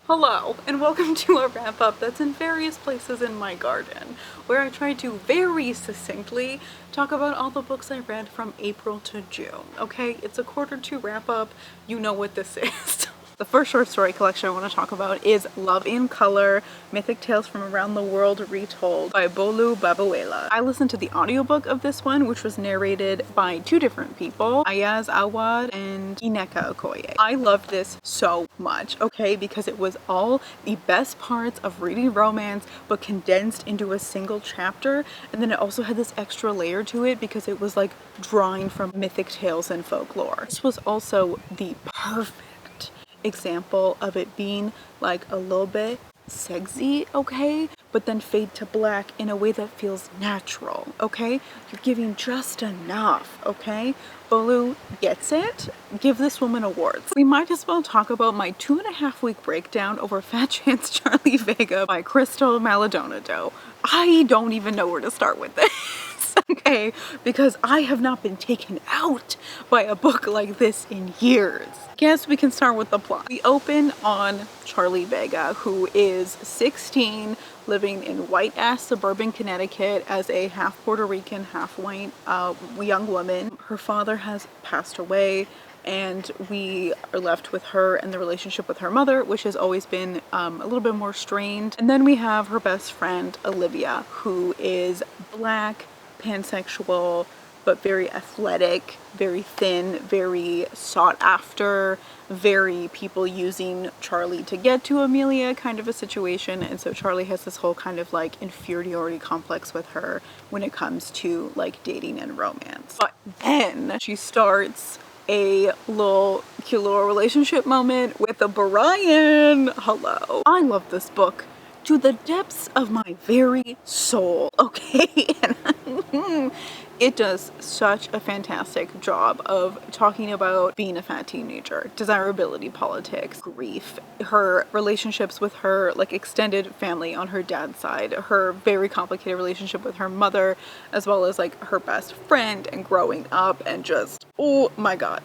Hello, and welcome to a wrap-up that's in various places in my garden, where I try to very succinctly talk about all the books I read from April to June. Okay, it's a quarter 2 wrap-up. You know what this is. The first short story collection I want to talk about is Love in Color, Mythic Tales from Around the World Retold by Bolu Babawela. I listened to the audiobook of this one, which was narrated by 2 different people, Ayaz Awad and Ineka Okoye. I loved this so much, okay, because it was all the best parts of reading romance, but condensed into a single chapter, and then it also had this extra layer to it because it was like drawing from mythic tales and folklore. This was also the perfect example of it being like a little bit sexy, okay, but then fade to black in a way that feels natural, okay? You're giving just enough, okay? Bolu gets it. Give this woman awards. We might as well talk about my 2.5-week breakdown over Fat Chance Charlie Vega by Crystal Maldonado. I don't even know where to start with this. Okay, because I have not been taken out by a book like this in years. Guess we can start with the plot. We open on Charlie Vega, who is 16, living in white-ass suburban Connecticut as a half Puerto Rican, half white young woman. Her father has passed away, and we are left with her and the relationship with her mother, which has always been a little bit more strained. And then we have her best friend, Olivia, who is Black, pansexual, but very athletic, very thin, very sought after, very people using Charlie to get to Amelia kind of a situation. And so Charlie has this whole kind of like inferiority complex with her when it comes to like dating and romance. But then she starts a little cute little relationship moment with a Brian. Hello. I love this book to the depths of my very soul, okay? And it does such a fantastic job of talking about being a fat teenager, desirability politics, grief, her relationships with her like extended family on her dad's side, her very complicated relationship with her mother, as well as like her best friend and growing up, and just, oh my god,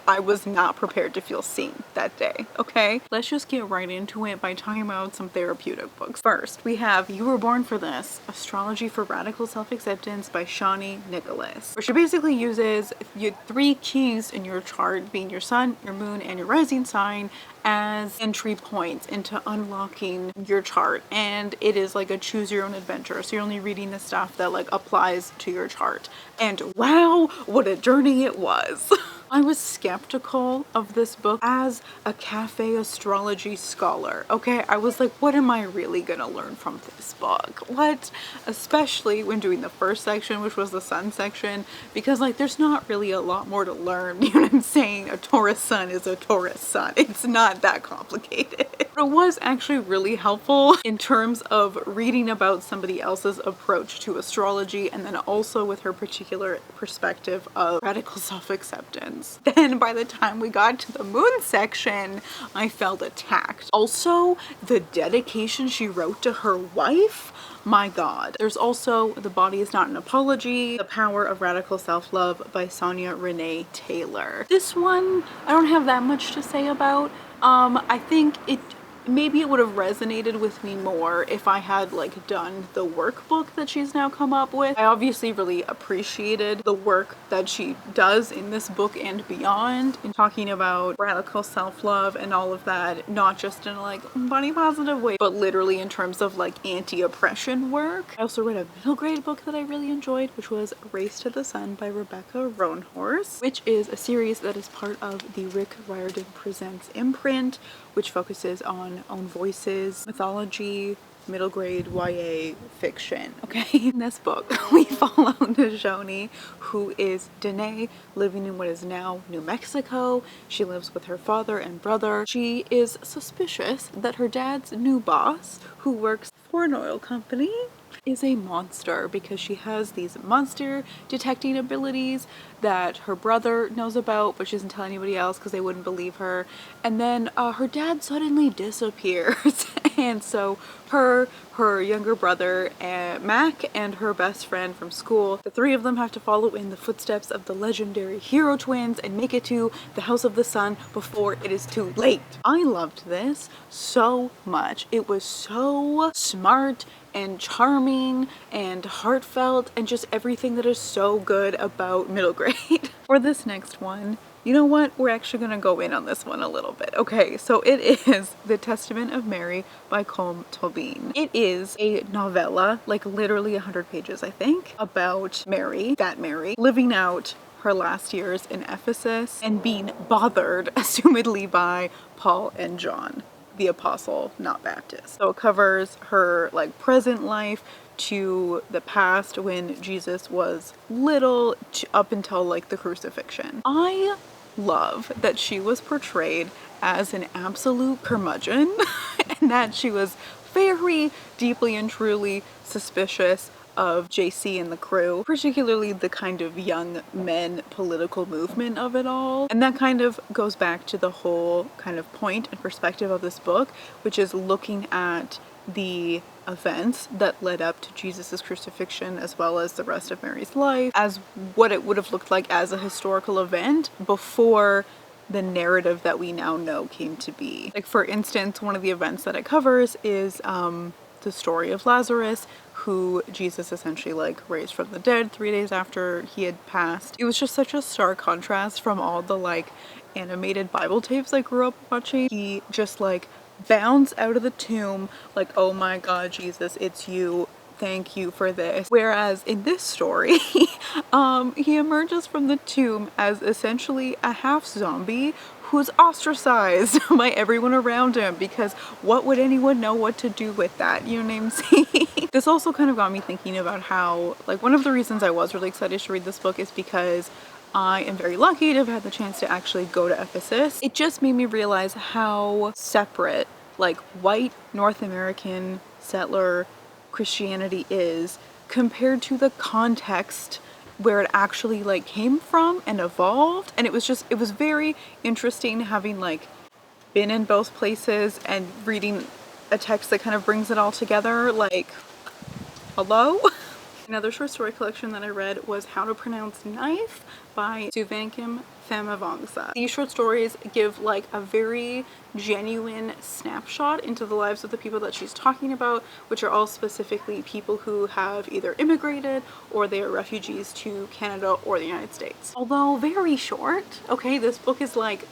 I was not prepared to feel seen that day, okay? Let's just get right into it by talking about some therapeutic books. First, we have You Were Born for This, Astrology for Radical Self-Acceptance by Shawnee Nicholas, where she basically uses your 3 keys in your chart, being your sun, your moon, and your rising sign, as entry points into unlocking your chart. And it is like a choose your own adventure, so you're only reading the stuff that like applies to your chart. And wow, what a journey it was. I was skeptical of this book as a cafe astrology scholar, okay? I was like, what am I really gonna learn from this book? What? Especially when doing the first section, which was the sun section, because like there's not really a lot more to learn, you know what I'm saying? A Taurus sun is a Taurus sun. It's not that complicated. But it was actually really helpful in terms of reading about somebody else's approach to astrology, and then also with her particular perspective of radical self-acceptance. Then by the time we got to the moon section, I felt attacked. Also, the dedication she wrote to her wife, my god. There's also The Body Is Not an Apology, The Power of Radical Self-Love by Sonia Renee Taylor. This one, I don't have that much to say about. I think maybe it would have resonated with me more if I had like done the workbook that she's now come up with. I obviously really appreciated the work that she does in this book and beyond, in talking about radical self-love and all of that, not just in a like body positive way, but literally in terms of like anti-oppression work. I also read a middle grade book that I really enjoyed, which was Race to the Sun by Rebecca Roanhorse, which is a series that is part of the Rick Riordan Presents imprint, which focuses on own voices, mythology, middle grade YA fiction. Okay, in this book we follow Najoni, who is Danae, living in what is now New Mexico. She lives with her father and brother. She is suspicious that her dad's new boss, who works for an oil company, is a monster, because she has these monster detecting abilities that her brother knows about, but she doesn't tell anybody else because they wouldn't believe her. And then her dad suddenly disappears And so her younger brother, Mac, and her best friend from school, the three of them have to follow in the footsteps of the legendary hero twins and make it to the House of the Sun before it is too late. I loved this so much. It was so smart and charming and heartfelt and just everything that is so good about middle grade. For this next one, you know what? We're actually going to go in on this one a little bit. Okay, so it is The Testament of Mary by Colm Tobin. It is a novella, like literally 100 pages, I think, about Mary, living out her last years in Ephesus and being bothered, assumedly, by Paul and John, the apostle, not Baptist. So it covers her like present life to the past when Jesus was little up until like the crucifixion. I love that she was portrayed as an absolute curmudgeon and that she was very deeply and truly suspicious of JC and the crew, particularly the kind of young men political movement of it all. And that kind of goes back to the whole kind of point and perspective of this book, which is looking at the events that led up to Jesus's crucifixion as well as the rest of Mary's life as what it would have looked like as a historical event before the narrative that we now know came to be. Like, for instance, one of the events that it covers is the story of Lazarus, who Jesus essentially like raised from the dead 3 days after he had passed. It was just such a stark contrast from all the like animated Bible tapes I grew up watching. He just like bounds out of the tomb like, oh my God, Jesus, it's you. Thank you for this. Whereas in this story, he emerges from the tomb as essentially a half zombie who's ostracized by everyone around him, because what would anyone know what to do with that? You know what I'm saying? This also kind of got me thinking about how, like, one of the reasons I was really excited to read this book is because I am very lucky to have had the chance to actually go to Ephesus. It just made me realize how separate, like, white North American settler Christianity is compared to the context where it actually like came from and evolved. And it was very interesting having like been in both places and reading a text that kind of brings it all together. Like, hello? Another short story collection that I read was How to Pronounce Knife by Suvankim Famavongsa. These short stories give like a very genuine snapshot into the lives of the people that she's talking about, which are all specifically people who have either immigrated or they are refugees to Canada or the United States. Although very short, okay, this book is like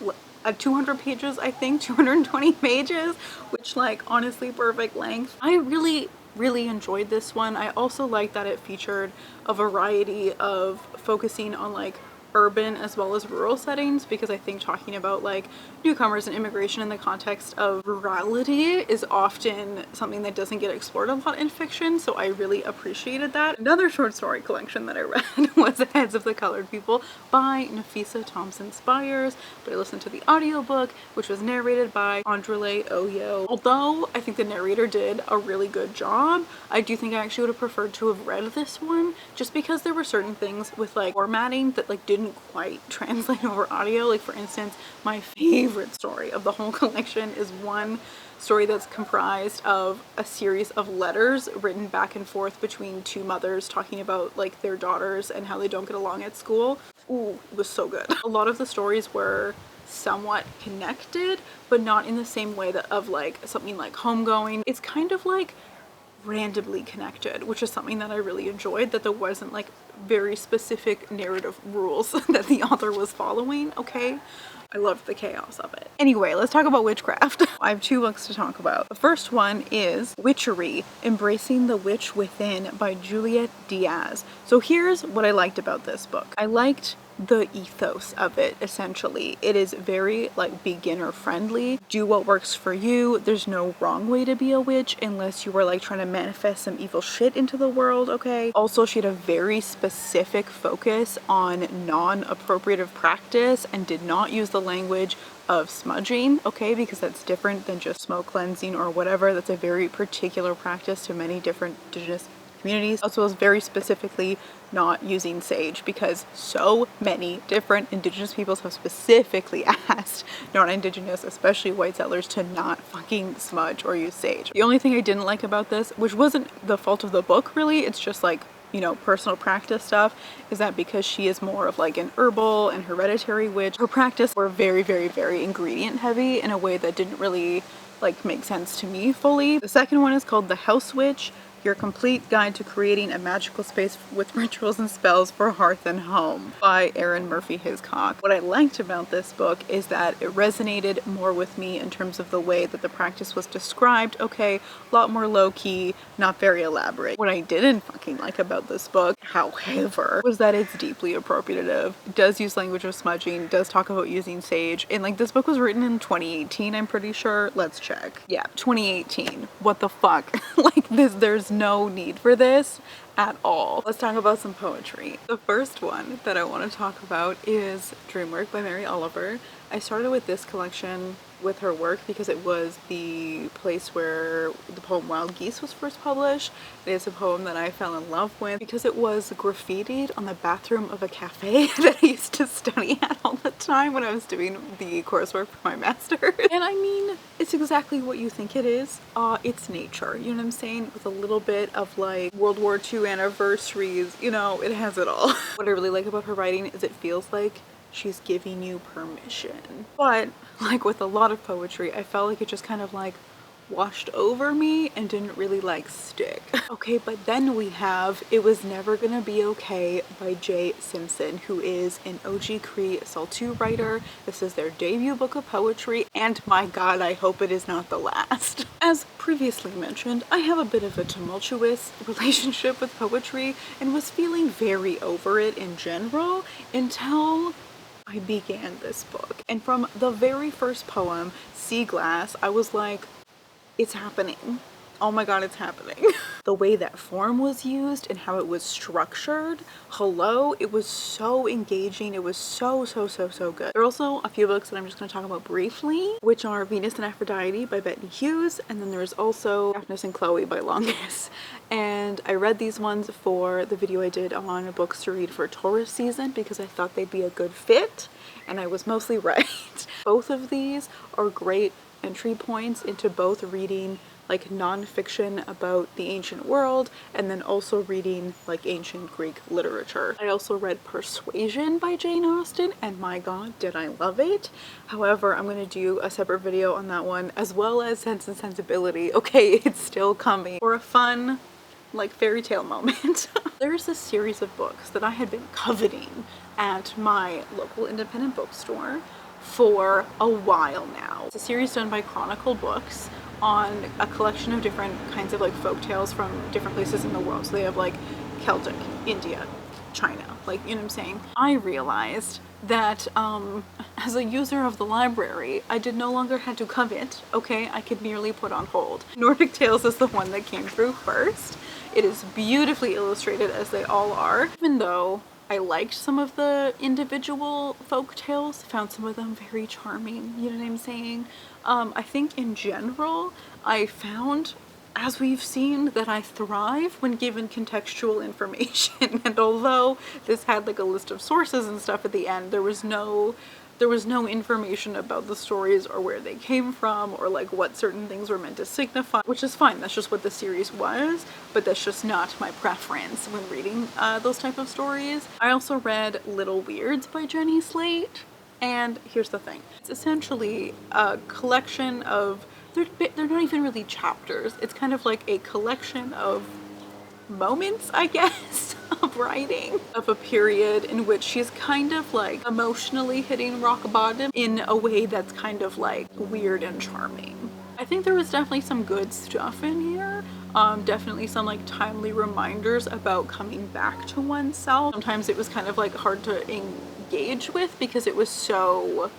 200 pages, I think, 220 pages, which like honestly perfect length. I really enjoyed this one. I also like that it featured a variety of focusing on like urban as well as rural settings, because I think talking about like newcomers and immigration in the context of rurality is often something that doesn't get explored a lot in fiction, so I really appreciated that. Another short story collection that I read was The Heads of the Colored People by Nafisa Thompson Spires, but I listened to the audiobook, which was narrated by Andrele Oyo. Although I think the narrator did a really good job, I do think I actually would have preferred to have read this one, just because there were certain things with like formatting that like didn't quite translate over audio. Like, for instance, my favorite story of the whole collection is one story that's comprised of a series of letters written back and forth between two mothers talking about like their daughters and how they don't get along at school. Ooh, it was so good. A lot of the stories were somewhat connected, but not in the same way that of like something like Homegoing. It's kind of like randomly connected, which is something that I really enjoyed, that there wasn't like very specific narrative rules that the author was following. Okay, I loved the chaos of it. Anyway, let's talk about witchcraft. I have 2 books to talk about. The first one is Witchery, Embracing the Witch Within by Juliet Diaz. So here's what I liked about this book. I liked the ethos of it. Essentially, it is very like beginner friendly. Do what works for you. There's no wrong way to be a witch unless you were like trying to manifest some evil shit into the world. Okay, also she had a very specific focus on non-appropriative practice and did not use the language of smudging, okay, because that's different than just smoke cleansing or whatever. That's a very particular practice to many different indigenous communities, as well as very specifically not using sage, because so many different indigenous peoples have specifically asked non-indigenous, especially white settlers, to not fucking smudge or use sage. The only thing I didn't like about this, which wasn't the fault of the book really, it's just like, you know, personal practice stuff, is that because she is more of like an herbal and hereditary witch, her practice were very, very, very ingredient heavy in a way that didn't really like make sense to me fully. The second one is called The House Witch, Your Complete Guide to Creating a Magical Space with Rituals and Spells for Hearth and Home by Erin Murphy Hiscock. What I liked about this book is that it resonated more with me in terms of the way that the practice was described. Okay, a lot more low-key, not very elaborate. What I didn't fucking like about this book, however, was that it's deeply appropriative. It does use language of smudging, does talk about using sage, and like this book was written in 2018, I'm pretty sure. Let's check. Yeah, 2018. What the fuck? Like this, there's no need for this at all. Let's talk about some poetry. The first one that I want to talk about is Dreamwork by Mary Oliver. I started with this collection with her work because it was the place where the poem Wild Geese was first published. It is a poem that I fell in love with because it was graffitied on the bathroom of a cafe that I used to study at all the time when I was doing the coursework for my master's. And I mean, it's exactly what you think it is. It's nature, you know what I'm saying? With a little bit of like World War II anniversaries, you know, it has it all. What I really like about her writing is it feels like she's giving you permission. But like with a lot of poetry, I felt like it just kind of like washed over me and didn't really like stick. Okay, but then we have It Was Never Gonna Be Okay by Jay Simpson, who is an OG Cree Saltu writer. This is their debut book of poetry, and my god, I hope it is not the last. As previously mentioned, I have a bit of a tumultuous relationship with poetry and was feeling very over it in general until I began this book. And from the very first poem, Sea Glass, I was like, it's happening. Oh my god, it's happening. The way that form was used and how it was structured, hello, it was so engaging. It was so good. There are also a few books that I'm just going to talk about briefly, which are Venus and Aphrodite by Bettany Hughes, and then there's also Daphnis and Chloe by Longus. And I read these ones for the video I did on books to read for Taurus season because I thought they'd be a good fit, and I was mostly right. Both of these are great entry points into both reading like non-fiction about the ancient world and then also reading like ancient Greek literature. I also read Persuasion by Jane Austen, and my god, did I love it. However, I'm going to do a separate video on that one, as well as Sense and Sensibility. Okay, it's still coming for a fun like fairy tale moment. There's a series of books that I had been coveting at my local independent bookstore for a while now. It's a series done by Chronicle Books on a collection of different kinds of like folk tales from different places in the world. So they have like Celtic, India, China, like, you know what I'm saying? I realized that as a user of the library, I did no longer had to covet, okay? I could merely put on hold. Nordic Tales is the one that came through first. It is beautifully illustrated, as they all are. Even though I liked some of the individual folk tales, found some of them very charming, you know what I'm saying? I think in general, I found, as we've seen, that I thrive when given contextual information. And although this had like a list of sources and stuff at the end, there was no information about the stories or where they came from or like what certain things were meant to signify, which is fine. That's just what the series was, but that's just not my preference when reading those type of stories. I also read Little Weirds by Jenny Slate, and here's the thing. It's essentially a collection of, they're not even really chapters. It's kind of like a collection of moments, I guess, of writing of a period in which she's kind of like emotionally hitting rock bottom in a way that's kind of like weird and charming. I think there was definitely some good stuff in here. Definitely some like timely reminders about coming back to oneself. Sometimes it was kind of like hard to engage with because it was so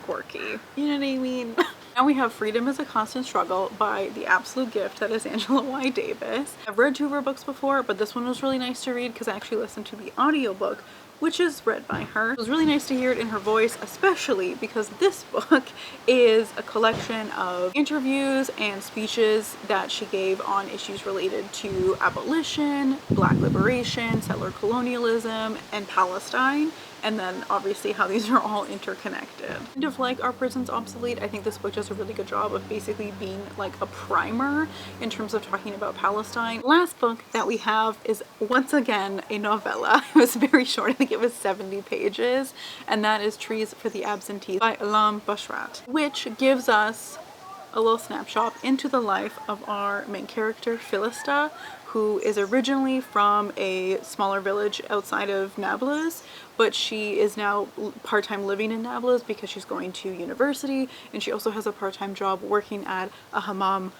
quirky. You know what I mean? Now we have Freedom is a Constant Struggle by the absolute gift that is Angela Y. Davis. I've read two of her books before, but this one was really nice to read because I actually listened to the audiobook which is read by her. It was really nice to hear it in her voice, especially because this book is a collection of interviews and speeches that she gave on issues related to abolition, Black liberation, settler colonialism, and Palestine. And then obviously how these are all interconnected. Kind of like Are Prisons Obsolete, I think this book does a really good job of basically being like a primer in terms of talking about Palestine. Last book that we have is once again a novella. It was very short, I think it was 70 pages, and that is Trees for the Absentees by Alam Bashrat, which gives us a little snapshot into the life of our main character, Philista, who is originally from a smaller village outside of Nablus, but she is now part-time living in Nablus because she's going to university, and she also has a part-time job working at a hammam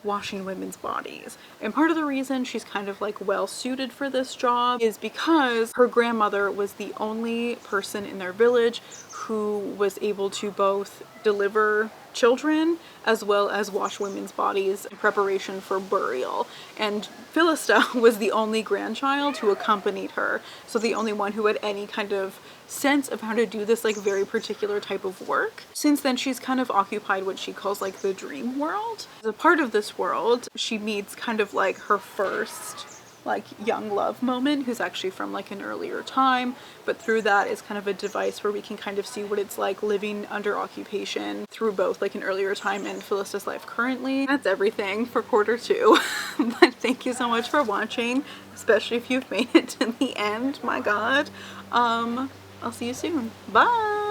washing women's bodies. And part of the reason she's kind of like well suited for this job is because her grandmother was the only person in their village who was able to both deliver children as well as wash women's bodies in preparation for burial. And Philista was the only grandchild who accompanied her, so the only one who had any kind of sense of how to do this like very particular type of work. Since then she's kind of occupied what she calls like the dream world. As a part of this world, she meets kind of like her first like young love moment, who's actually from like an earlier time, but through that is kind of a device where we can kind of see what it's like living under occupation through both like an earlier time and Philista's life currently. That's everything for quarter 2. But thank you so much for watching, especially if you've made it to the end. My god. I'll see you soon. Bye.